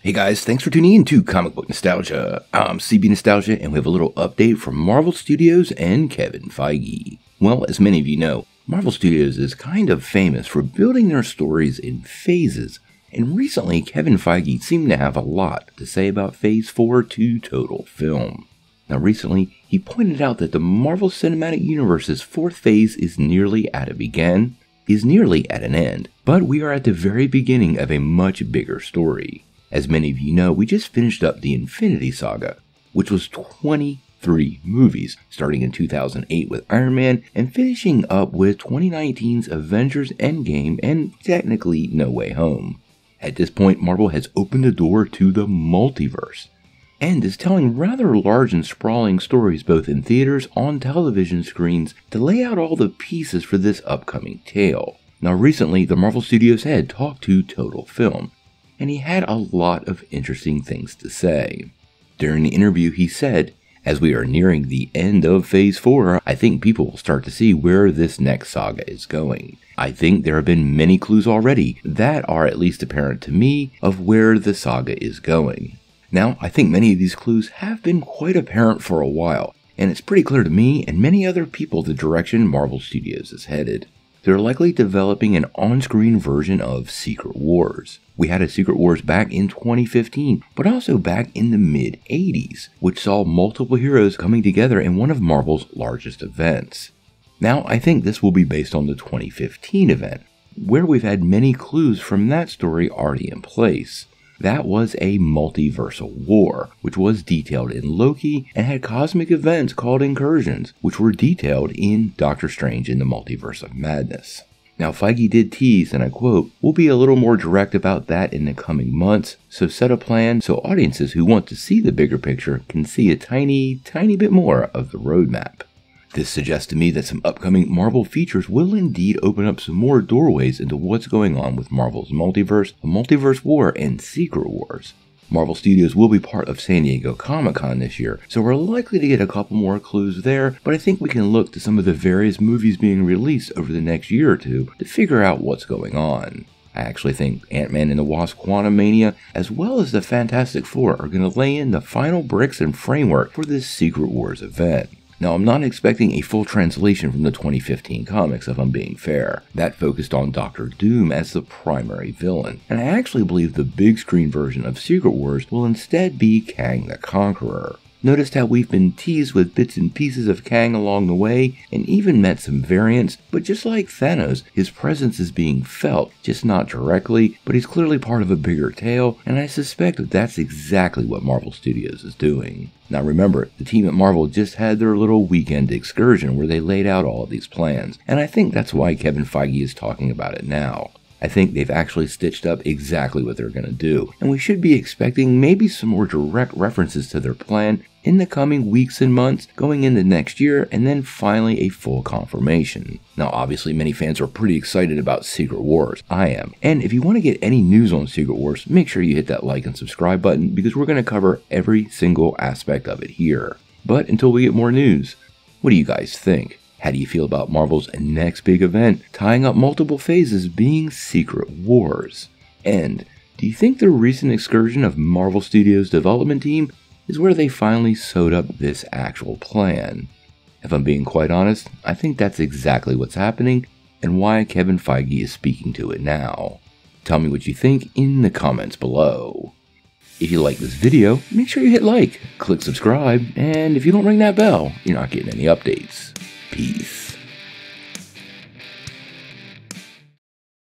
Hey guys, thanks for tuning in to Comic Book Nostalgia. I'm CB Nostalgia, and we have a little update from Marvel Studios and Kevin Feige. Well, as many of you know, Marvel Studios is kind of famous for building their stories in phases, and recently Kevin Feige seemed to have a lot to say about Phase 4 to total film. Now recently, he pointed out that the Marvel Cinematic Universe's fourth phase is nearly at an end, but we are at the very beginning of a much bigger story. As many of you know, we just finished up the Infinity Saga, which was 23 movies, starting in 2008 with Iron Man and finishing up with 2019's Avengers Endgame and technically No Way Home. At this point, Marvel has opened the door to the multiverse, and is telling rather large and sprawling stories both in theaters, on television screens, to lay out all the pieces for this upcoming tale. Now recently, the Marvel Studios head talked to Total Film, and he had a lot of interesting things to say. During the interview, he said, "As we are nearing the end of Phase 4, I think people will start to see where this next saga is going. I think there have been many clues already that are at least apparent to me of where the saga is going. Now, I think many of these clues have been quite apparent for a while, and it's pretty clear to me and many other people the direction Marvel Studios is headed. They're likely developing an on-screen version of Secret Wars. We had a Secret Wars back in 2015, but also back in the mid-80s, which saw multiple heroes coming together in one of Marvel's largest events. Now, I think this will be based on the 2015 event, where we've had many clues from that story already in place. That was a multiversal war, which was detailed in Loki and had cosmic events called incursions, which were detailed in Doctor Strange in the Multiverse of Madness. Now Feige did tease, and I quote, "We'll be a little more direct about that in the coming months, so set a plan so audiences who want to see the bigger picture can see a tiny bit more of the roadmap." This suggests to me that some upcoming Marvel features will indeed open up some more doorways into what's going on with Marvel's multiverse, the Multiverse War, and Secret Wars. Marvel Studios will be part of San Diego Comic-Con this year, so we're likely to get a couple more clues there, but I think we can look to some of the various movies being released over the next year or two to figure out what's going on. I actually think Ant-Man and the Wasp: Quantumania, as well as the Fantastic Four, are going to lay in the final bricks and framework for this Secret Wars event. Now, I'm not expecting a full translation from the 2015 comics, if I'm being fair. That focused on Doctor Doom as the primary villain, and I actually believe the big screen version of Secret Wars will instead be Kang the Conqueror. Noticed how we've been teased with bits and pieces of Kang along the way, and even met some variants, but just like Thanos, his presence is being felt, just not directly, but he's clearly part of a bigger tale, and I suspect that that's exactly what Marvel Studios is doing. Now remember, the team at Marvel just had their little weekend excursion where they laid out all of these plans, and I think that's why Kevin Feige is talking about it now. I think they've actually stitched up exactly what they're going to do, and we should be expecting maybe some more direct references to their plan in the coming weeks and months going into next year, and then finally a full confirmation. Now obviously many fans are pretty excited about Secret Wars. I am. And if you want to get any news on Secret Wars, make sure you hit that like and subscribe button, because we're going to cover every single aspect of it here. But until we get more news, what do you guys think? How do you feel about Marvel's next big event, tying up multiple phases being Secret Wars? And do you think the recent excursion of Marvel Studios' development team is where they finally sewed up this actual plan? If I'm being quite honest, I think that's exactly what's happening and why Kevin Feige is speaking to it now. Tell me what you think in the comments below. If you like this video, make sure you hit like, click subscribe, and if you don't ring that bell, you're not getting any updates. Peace.